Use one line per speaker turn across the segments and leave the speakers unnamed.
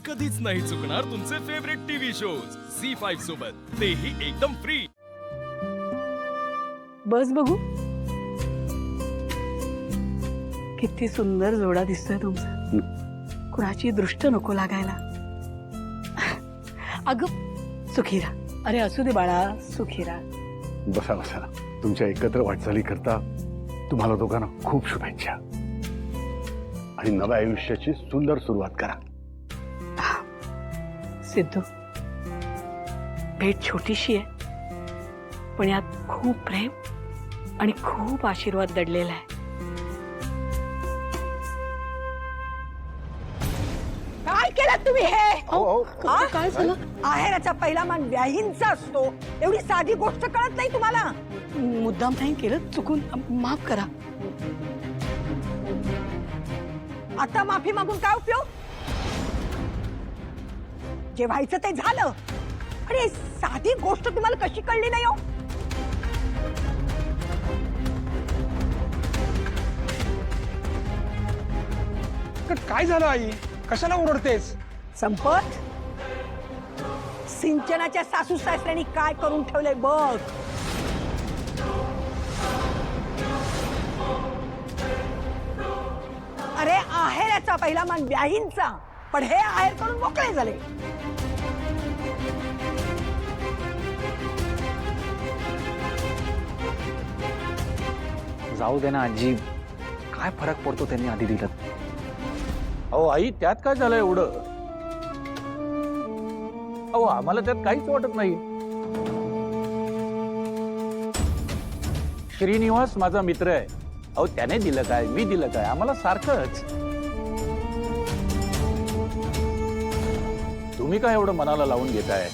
कधीच नाही चुकणार तुमचे फेवरेट टीव्ही शोज झी5 सोबत, तेही एकदम फ्री।
बस बघू किती सुंदर जोडा दिसतोय तुमचा। कुणाची दृष्ट नको लागायला। अगं सुखीरा, अरे असू दे बाळा, सुखीरा।
बसा बसा, तुमच्या एकत्र वाटचाली करता तुम्हाला दोघांना खूप शुभेच्छा आणि नव्या आयुष्याची सुंदर सुरुवात करा।
सिद्धू, भेट छोटीशी आहे पण यात खूप प्रेम आणि खूप आशीर्वाद दडलेला आहे।
काय केलं तुम्ही हे?
काय झालं?
आहेराचा पहिला मान व्याहींचा असतो, एवढी साधी गोष्ट कळत नाही तुम्हाला?
मुद्दाम नाही केलं, चुकून माफ करा।
आता माफी मागून काय उपयोग? जे व्हायचं ते झालं आणि साधी गोष्ट तुम्हाला कशी कळली नाही हो?
काय झालं आई? कशाला ओरडतेस?
संपत, सिंचनाच्या सासू सासऱ्यांनी काय करून ठेवलंय बघ। अरे आहेराचा पहिला मान व्याहींचा, पण हे आहेर करून मोकळे झाले।
जाऊ दे ना आजी, काय फरक पडतो त्यांनी आधी दिलं।
अहो आई, त्यात काय झालं एवढं? अहो आम्हाला त्यात काहीच वाटत नाही। श्रीनिवास माझा मित्र आहे, अहो त्याने दिलं काय, मी दिलं काय, आम्हाला सारखंच। तुम्ही काय एवढं मनाला लावून घेताय?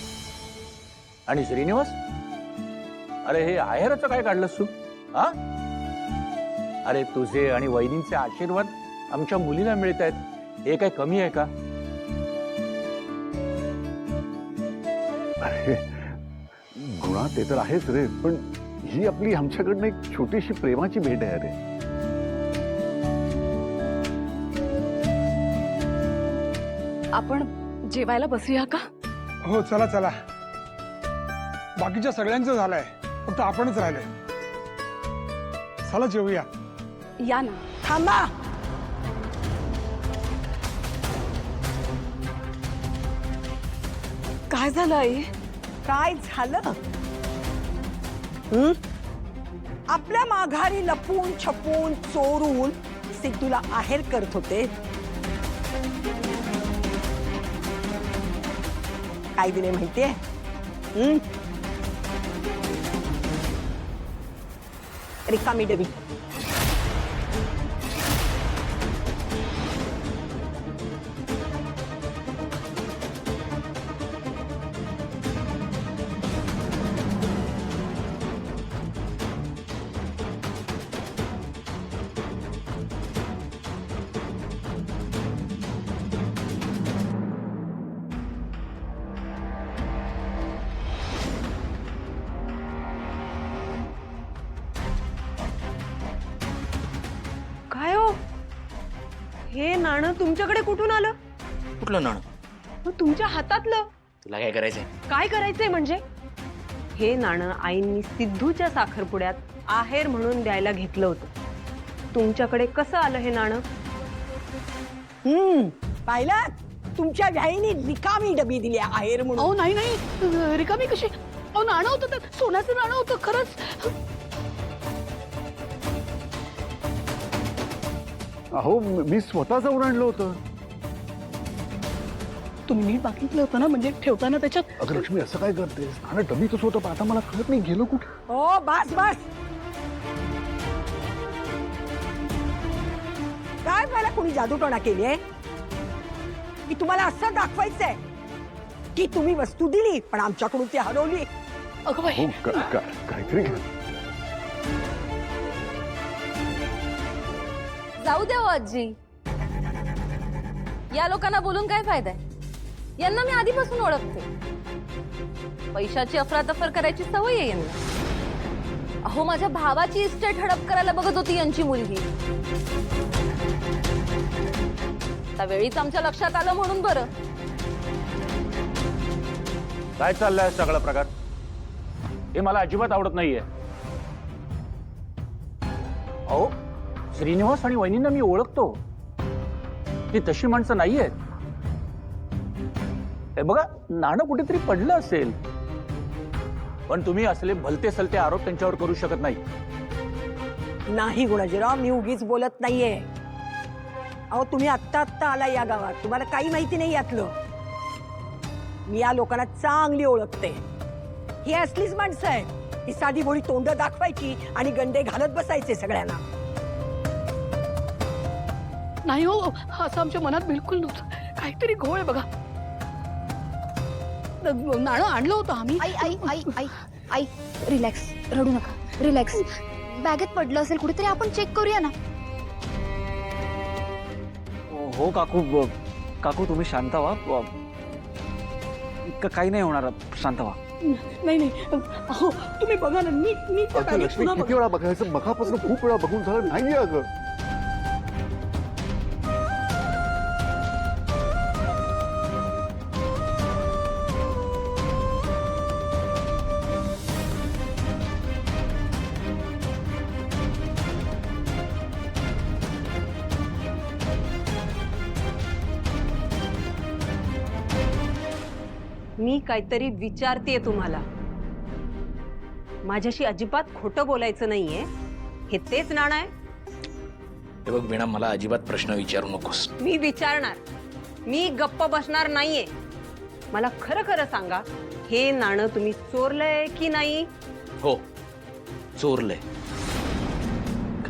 आणि श्रीनिवास, अरे हे आहेराचं काय काढलंस तू? हा, अरे तुझे आणि वहिनींचे आशीर्वाद आमच्या मुलीला मिळत आहेत, हे काय कमी आहे का?
अरे गुणा, ते तर आहेच रे, पण ही आपली आमच्याकडनं एक छोटीशी प्रेमाची भेट आहे रे।
आपण जेवायला बसूया का?
हो चला चला, बाकीच्या सगळ्यांचं झालंय, फक्त आपणच राहिलोय। चला जेवूया।
या ना।
थांबा,
काय झालं आई?
काय झालं? आपल्या माघारी लपून छपून चोरून सिद्धूला आहेर करत होते। काय दिले माहितीये? रिकामी डबी।
काय हो, हे नाणं तुमच्याकडे कुठून आलं?
कुठलं नाणं?
मग तुमच्या हातातलं
तुला काय करायचंय?
काय करायचंय म्हणजे? हे नाणं आईंनी सिद्धूच्या साखरपुड्यात आहेर म्हणून द्यायला घेतलं होतं। तुमच्याकडे कसं आलं हे नाणं?
पाहिलं, तुमच्या व्याईने रिकामी डबी दिली आहेर म्हणून।
अहो नाही नाही, रिकामी कशी? अहो नाणं होतं, तर सोन्याचं नाणं होतं खरंच।
अहो मी स्वतः जाऊन आणलं होतं।
तुम्ही नीट बघितलं होतं ना, म्हणजे ठेवताना त्याच्यात?
अगं लक्ष्मी, असं काय करतेस? आणि डबीतच होतं, पण आता मला कळत नाही गेलो कुठे।
हो बस बस, काय मला कोणी जादूटोणा केली आहे की तुम्हाला असं दाखवायचंय की तुम्ही वस्तू दिली पण आमच्याकडून ती हरवली?
अगं बाई,
हो काहीतरी
जाऊ द्या हो आजी, या लोकांना बोलून काय फायदा आहे? यांना मी आधीपासून ओळखते। पैशाची अफरातफर करायची सवय आहे यांना। अहो माझ्या भावाची इस्टेट हडप करायला बघत होती यांची मुलगी। त्यावेळीच आमच्या लक्षात आलं म्हणून बरं,
काय चाललंय सगळा प्रकार? हे मला अजिबात आवडत नाहीये. अहो, श्रीनिवास आणि वहिनींना मी ओळखतो. ती तशी माणसं नाहीयेत. हे बघा, नाणं कुठेतरी पडलं असेल, पण तुम्ही असले भलते सलते आरोप त्यांच्यावर करू शकत नाही.
नाही गुणाजीराव, मी उगीच बोलत नाहीये. अहो तुम्ही आत्ता आत्ता आला या गावात, तुम्हाला काही माहिती नाही यातलं. मी या लोकांना चांगली ओळखते. ही असलीच माणसं आहेत, ही साधी भोळी तोंड दाखवायची आणि गंडे घालत बसायचे सगळ्यांना.
नाही हो, असं आमच्या मनात बिलकुल नव्हतं. काहीतरी घोळ आहे बघा. नाणं आणलं होतं आम्ही.
आई आई आई आई आई रिलॅक्स, रडू नका, रिलॅक्स. बॅगेत पडलं असेल कुठेतरी, आपण चेक करूया ना.
हो काकू, काकू तुम्ही शांत व्हा. इतकं काही नाही होणार, शांत व्हा.
नाही नाही, हो तुम्ही बघा ना, नीट त्या
अगं
बॅगेत
लक्ष्मी,
पुन्हा
किती
बघा.
वेळा बघायचं? मगापासून खूप वेळा बघून झालं नाहीये अगं.
मी काहीतरी विचारतेय तुम्हाला. माझ्याशी अजिबात खोटं बोलायचं नाहीये. हे तेच नाणं आहे?
हे बघ वीणा, मला अजिबात प्रश्न विचारू नकोस.
मी विचारणार, मी गप्प बसणार नाहीये. मला खरं खरं सांगा, हे नाणं तुम्ही चोरलंय की नाही?
हो, चोरलंय.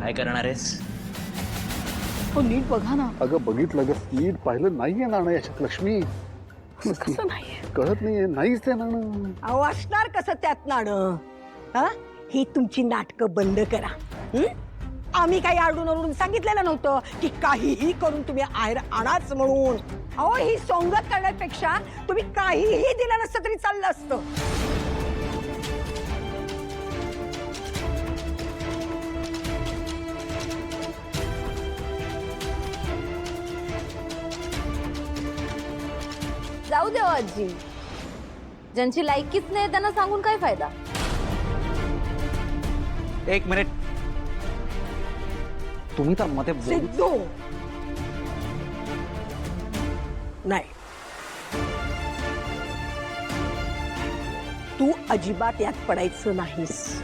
काय करणार आहेस?
हो नीट बघा ना.
अगं बघितलं ग, नीट पाहिलं नाहीये नाणं याच्यात लक्ष्मी.
कसं नाहीये?
कळत नाहीये, नाहीच ते नाणं.
अहो असणार कसं त्यात नाणं? हा, ही तुमची नाटकं बंद करा. आम्ही काही आरडून ओरडून सांगितलेलं नव्हतं की काहीही करून तुम्ही आहेर आणाच म्हणून. अहो ही सोंगत करण्यापेक्षा तुम्ही काहीही दिलं नसतं तरी चाललं असतं.
जाऊ दे हो आजी, ज्यांची लायकीच नाही त्यांना सांगून काय फायदा.
एक मिनिट, तुम्ही तर मध्ये
सिद्धू, नाही तू अजिबात यात पडायचं नाहीस.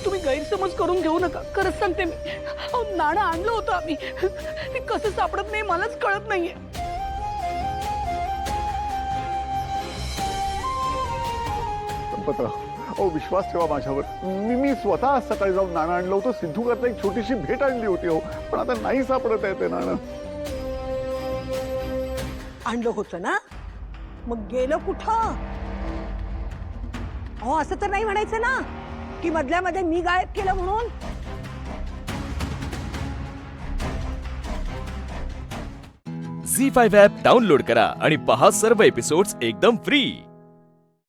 तुम्ही गैरसमज करून घेऊ नका. खरंच सांगते मी. अहो नाणं आणलं होतं आम्ही. ते कसं सापडत नाही मलाच कळत नाहीये.
संपतराव, अहो विश्वास ठेवा माझ्यावर. मी स्वतः सकाळी जाऊन नाणं आणलं होतं. सिद्धू करता एक छोटीशी भेट आणली होती हो, पण आता नाही सापडत आहे ते नाणं.
आणलं होतं ना, मग गेलं कुठं? अहो असं तर नाही म्हणायचं ना की मधल्यामध्ये मी गायब केलं म्हणून.
झी 5 ॲप डाउनलोड करा आणि पहा सर्व एपिसोड्स एकदम फ्री.